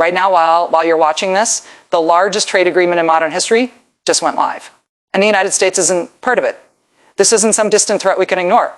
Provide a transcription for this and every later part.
Right now, while you're watching this, the largest trade agreement in modern history just went live. And the United States isn't part of it. This isn't some distant threat we can ignore.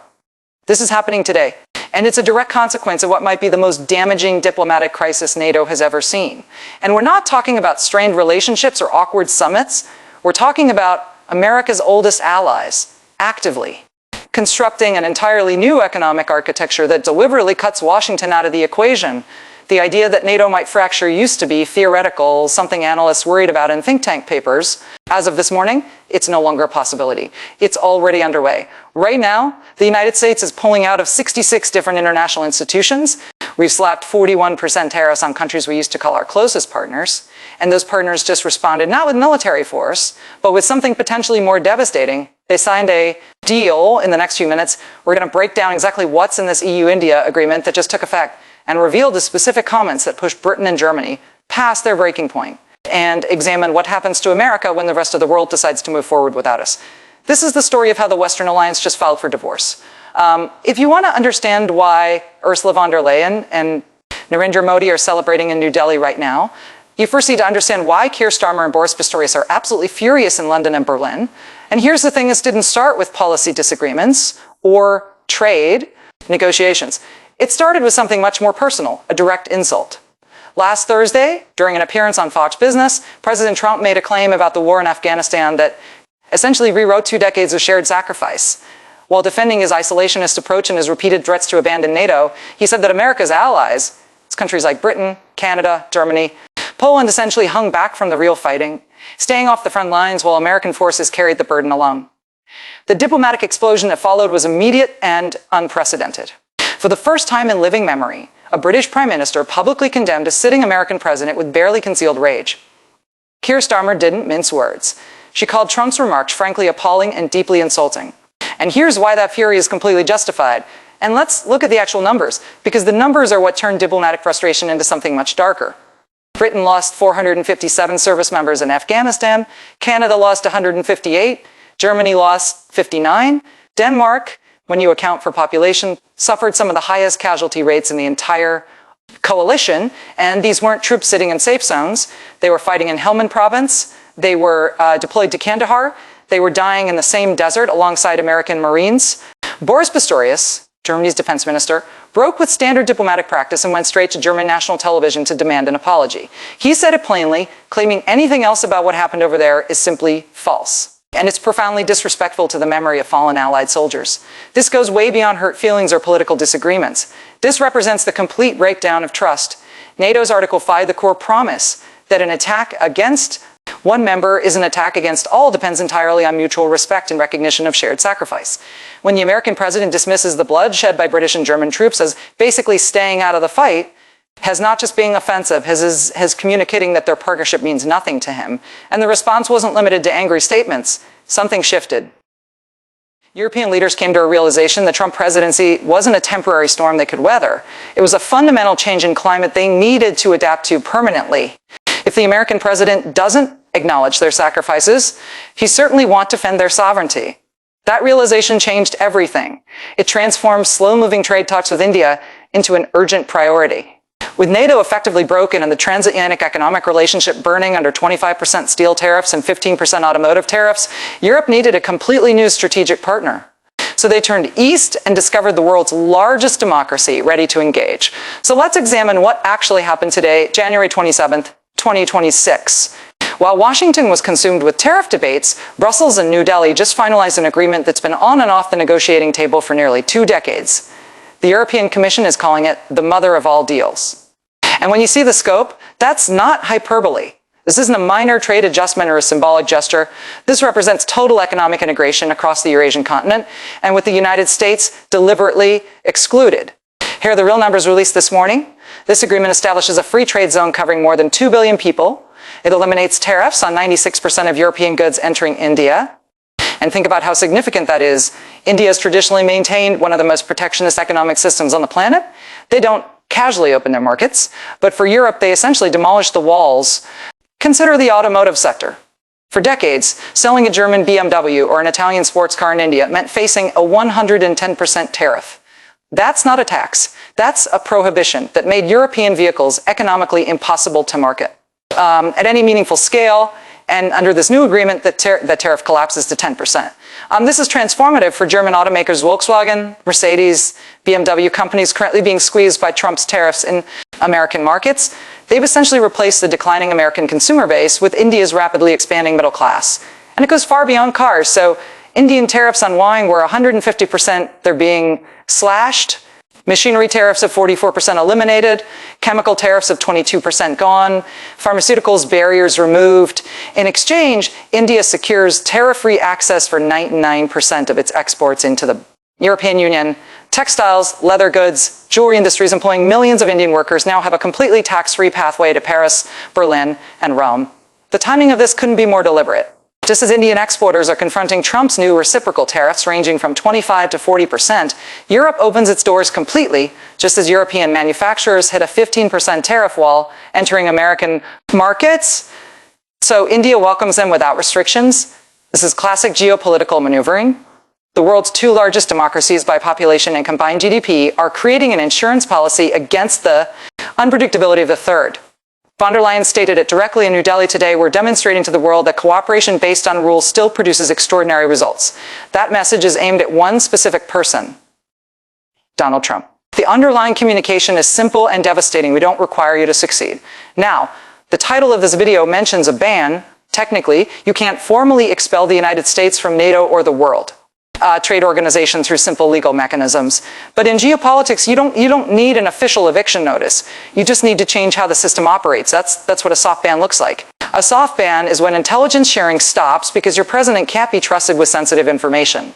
This is happening today. And it's a direct consequence of what might be the most damaging diplomatic crisis NATO has ever seen. And we're not talking about strained relationships or awkward summits. We're talking about America's oldest allies actively constructing an entirely new economic architecture that deliberately cuts Washington out of the equation. The idea that NATO might fracture used to be theoretical, something analysts worried about in think tank papers. As of this morning, it's no longer a possibility. It's already underway. Right now, the United States is pulling out of 66 different international institutions. We've slapped 41% tariffs on countries we used to call our closest partners. And those partners just responded not with military force, but with something potentially more devastating. They signed a deal in the next few minutes. We're going to break down exactly what's in this EU-India agreement that just took effect and reveal the specific comments that pushed Britain and Germany past their breaking point and examine what happens to America when the rest of the world decides to move forward without us. This is the story of how the Western alliance just filed for divorce. If you want to understand why Ursula von der Leyen and Narendra Modi are celebrating in New Delhi right now, you first need to understand why Keir Starmer and Boris Pistorius are absolutely furious in London and Berlin. And here's the thing, this didn't start with policy disagreements or trade negotiations. It started with something much more personal, a direct insult. Last Thursday, during an appearance on Fox Business, President Trump made a claim about the war in Afghanistan that essentially rewrote 2 decades of shared sacrifice. While defending his isolationist approach and his repeated threats to abandon NATO, he said that America's allies, it's countries like Britain, Canada, Germany, Poland essentially hung back from the real fighting, staying off the front lines while American forces carried the burden alone. The diplomatic explosion that followed was immediate and unprecedented. For the first time in living memory, a British Prime Minister publicly condemned a sitting American president with barely concealed rage. Keir Starmer didn't mince words. She called Trump's remarks frankly appalling and deeply insulting. And here's why that fury is completely justified. And let's look at the actual numbers, because the numbers are what turned diplomatic frustration into something much darker. Britain lost 457 service members in Afghanistan, Canada lost 158, Germany lost 59, Denmark, when you account for population, suffered some of the highest casualty rates in the entire coalition, and these weren't troops sitting in safe zones. They were fighting in Helmand province, they were deployed to Kandahar, they were dying in the same desert alongside American Marines. Boris Pistorius, Germany's defense minister, broke with standard diplomatic practice and went straight to German national television to demand an apology. He said it plainly, claiming anything else about what happened over there is simply false. And it's profoundly disrespectful to the memory of fallen Allied soldiers. This goes way beyond hurt feelings or political disagreements. This represents the complete breakdown of trust. NATO's Article 5, the core promise that an attack against one member is an attack against all depends entirely on mutual respect and recognition of shared sacrifice. When the American president dismisses the blood shed by British and German troops as basically staying out of the fight, has not just being offensive, has communicating that their partnership means nothing to him. And the response wasn't limited to angry statements. Something shifted. European leaders came to a realization the Trump presidency wasn't a temporary storm they could weather. It was a fundamental change in climate they needed to adapt to permanently. If the American president doesn't acknowledge their sacrifices, he certainly won't defend their sovereignty. That realization changed everything. It transformed slow-moving trade talks with India into an urgent priority. With NATO effectively broken and the transatlantic economic relationship burning under 25% steel tariffs and 15% automotive tariffs, Europe needed a completely new strategic partner. So they turned east and discovered the world's largest democracy ready to engage. So let's examine what actually happened today, January 27th, 2026. While Washington was consumed with tariff debates, Brussels and New Delhi just finalized an agreement that's been on and off the negotiating table for nearly 2 decades. The European Commission is calling it the mother of all deals. And when you see the scope, that's not hyperbole. This isn't a minor trade adjustment or a symbolic gesture. This represents total economic integration across the Eurasian continent, and with the United States deliberately excluded. Here are the real numbers released this morning. This agreement establishes a free trade zone covering more than 2 billion people. It eliminates tariffs on 96% of European goods entering India. And think about how significant that is. India has traditionally maintained one of the most protectionist economic systems on the planet. They don't casually open their markets, but for Europe, they essentially demolished the walls. Consider the automotive sector. For decades, selling a German BMW or an Italian sports car in India meant facing a 110% tariff. That's not a tax. That's a prohibition that made European vehicles economically impossible to market at any meaningful scale. And under this new agreement, the tariff collapses to 10%. This is transformative for German automakers Volkswagen, Mercedes, BMW, companies currently being squeezed by Trump's tariffs in American markets. They've essentially replaced the declining American consumer base with India's rapidly expanding middle class. And it goes far beyond cars. So Indian tariffs on wine were 150%. They're being slashed. Machinery tariffs of 44% eliminated, chemical tariffs of 22% gone, pharmaceuticals barriers removed. In exchange, India secures tariff-free access for 99% of its exports into the European Union. Textiles, leather goods, jewelry industries employing millions of Indian workers now have a completely tax-free pathway to Paris, Berlin, and Rome. The timing of this couldn't be more deliberate. Just as Indian exporters are confronting Trump's new reciprocal tariffs ranging from 25 to 40%, Europe opens its doors completely, just as European manufacturers hit a 15% tariff wall entering American markets. So India welcomes them without restrictions. This is classic geopolitical maneuvering. The world's two largest democracies by population and combined GDP are creating an insurance policy against the unpredictability of the third. Von der Leyen stated it directly in New Delhi today. We're demonstrating to the world that cooperation based on rules still produces extraordinary results. That message is aimed at one specific person, Donald Trump. The underlying communication is simple and devastating. We don't require you to succeed. Now, the title of this video mentions a ban. Technically, you can't formally expel the United States from NATO or the world trade organization through simple legal mechanisms. But in geopolitics, you don't need an official eviction notice. You just need to change how the system operates. That's what a soft ban looks like. A soft ban is when intelligence sharing stops because your president can't be trusted with sensitive information.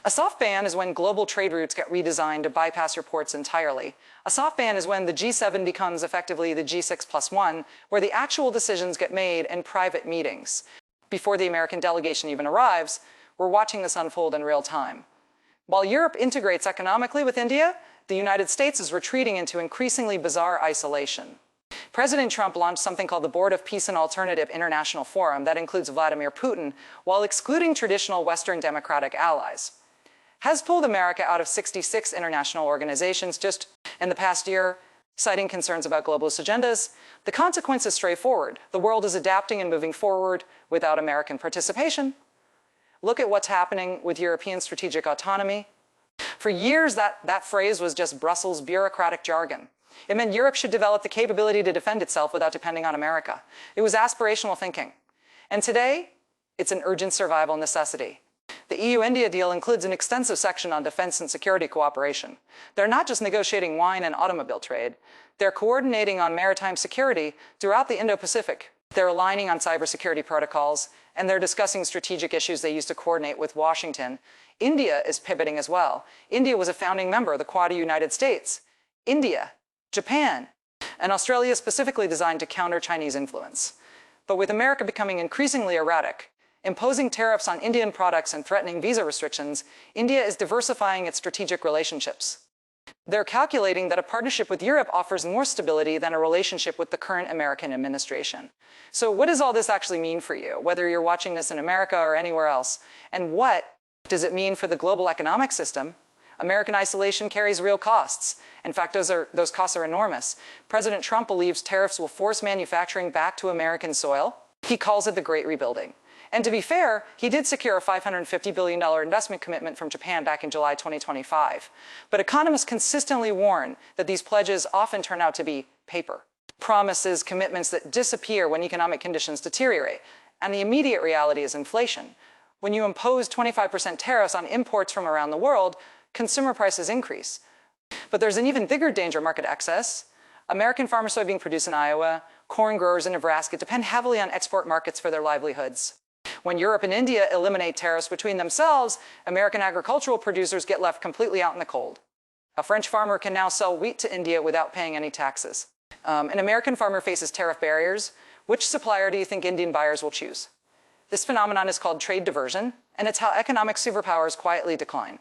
A soft ban is when global trade routes get redesigned to bypass your ports entirely. A soft ban is when the G7 becomes effectively the G6+1, where the actual decisions get made in private meetings. Before the American delegation even arrives, we're watching this unfold in real time. While Europe integrates economically with India, the United States is retreating into increasingly bizarre isolation. President Trump launched something called the Board of Peace and Alternative International Forum that includes Vladimir Putin, while excluding traditional Western democratic allies. Has pulled America out of 66 international organizations just in the past year, citing concerns about globalist agendas. The consequence is straightforward. The world is adapting and moving forward without American participation. Look at what's happening with European strategic autonomy. For years, that phrase was just Brussels bureaucratic jargon. It meant Europe should develop the capability to defend itself without depending on America. It was aspirational thinking. And today, it's an urgent survival necessity. The EU-India deal includes an extensive section on defense and security cooperation. They're not just negotiating wine and automobile trade. They're coordinating on maritime security throughout the Indo-Pacific. They're aligning on cybersecurity protocols, and they're discussing strategic issues they use to coordinate with Washington. India is pivoting as well. India was a founding member of the Quad of United States. India, Japan, and Australia specifically designed to counter Chinese influence. But with America becoming increasingly erratic, imposing tariffs on Indian products and threatening visa restrictions, India is diversifying its strategic relationships. They're calculating that a partnership with Europe offers more stability than a relationship with the current American administration. So what does all this actually mean for you, whether you're watching this in America or anywhere else? And what does it mean for the global economic system? American isolation carries real costs. In fact, those costs are enormous. President Trump believes tariffs will force manufacturing back to American soil. He calls it the Great Rebuilding. And to be fair, he did secure a $550 billion investment commitment from Japan back in July 2025. But economists consistently warn that these pledges often turn out to be paper. Promises, commitments that disappear when economic conditions deteriorate. And the immediate reality is inflation. When you impose 25% tariffs on imports from around the world, consumer prices increase. But there's an even bigger danger, market excess. American farmers soybean produced in Iowa, corn growers in Nebraska depend heavily on export markets for their livelihoods. When Europe and India eliminate tariffs between themselves, American agricultural producers get left completely out in the cold. A French farmer can now sell wheat to India without paying any taxes. An American farmer faces tariff barriers. Which supplier do you think Indian buyers will choose? This phenomenon is called trade diversion, and it's how economic superpowers quietly decline.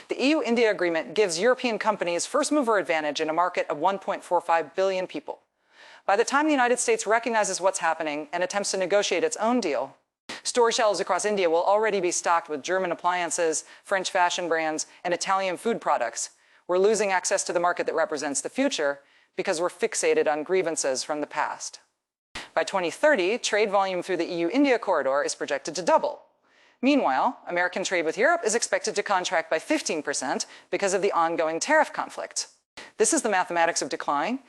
The EU-India agreement gives European companies first-mover advantage in a market of 1.45 billion people. By the time the United States recognizes what's happening and attempts to negotiate its own deal, Store shelves across India will already be stocked with German appliances, French fashion brands, and Italian food products. We're losing access to the market that represents the future because we're fixated on grievances from the past. By 2030, trade volume through the EU-India corridor is projected to double. Meanwhile, American trade with Europe is expected to contract by 15% because of the ongoing tariff conflict. This is the mathematics of decline.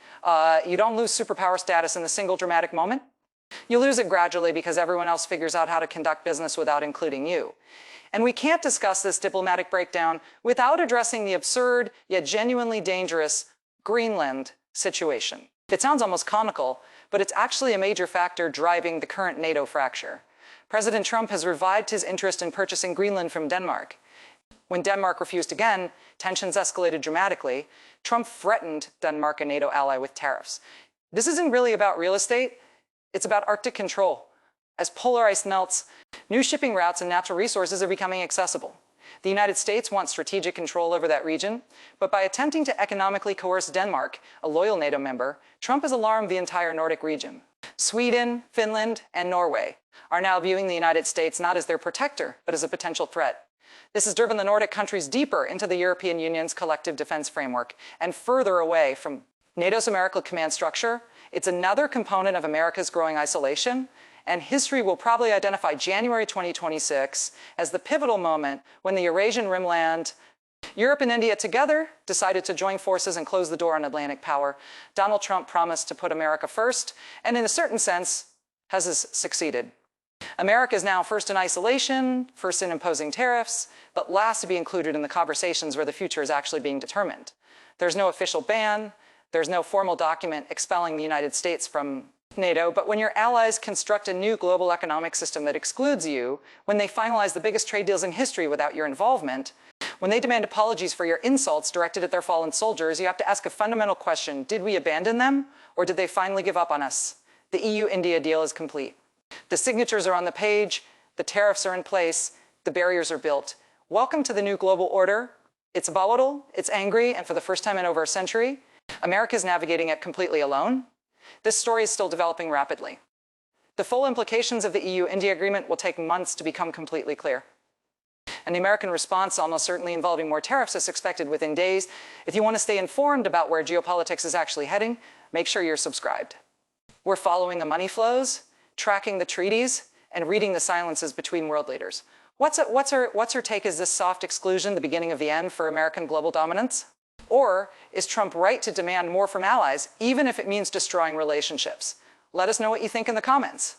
You don't lose superpower status in a single dramatic moment. You lose it gradually because everyone else figures out how to conduct business without including you. And we can't discuss this diplomatic breakdown without addressing the absurd yet genuinely dangerous Greenland situation. It sounds almost comical, but it's actually a major factor driving the current NATO fracture. President Trump has revived his interest in purchasing Greenland from Denmark. When Denmark refused again, tensions escalated dramatically. Trump threatened Denmark, a NATO ally, with tariffs. This isn't really about real estate. It's about Arctic control. As polar ice melts, new shipping routes and natural resources are becoming accessible. The United States wants strategic control over that region, but by attempting to economically coerce Denmark, a loyal NATO member, Trump has alarmed the entire Nordic region. Sweden, Finland, and Norway are now viewing the United States not as their protector, but as a potential threat. This has driven the Nordic countries deeper into the European Union's collective defense framework and further away from NATO's American command structure. It's another component of America's growing isolation, and history will probably identify January 2026 as the pivotal moment when the Eurasian rimland, Europe and India together decided to join forces and close the door on Atlantic power. Donald Trump promised to put America first, and in a certain sense, has succeeded. America is now first in isolation, first in imposing tariffs, but last to be included in the conversations where the future is actually being determined. There's no official ban, there's no formal document expelling the United States from NATO, but when your allies construct a new global economic system that excludes you, when they finalize the biggest trade deals in history without your involvement, when they demand apologies for your insults directed at their fallen soldiers, you have to ask a fundamental question: did we abandon them, or did they finally give up on us? The EU-India deal is complete. The signatures are on the page, the tariffs are in place, the barriers are built. Welcome to the new global order. It's volatile, it's angry, and for the first time in over a century, America is navigating it completely alone. This story is still developing rapidly. The full implications of the EU-India agreement will take months to become completely clear. And the American response, almost certainly involving more tariffs, is expected within days. If you want to stay informed about where geopolitics is actually heading, make sure you're subscribed. We're following the money flows, tracking the treaties, and reading the silences between world leaders. What's her take? Is this soft exclusion the beginning of the end for American global dominance? Or is Trump right to demand more from allies, even if it means destroying relationships? Let us know what you think in the comments.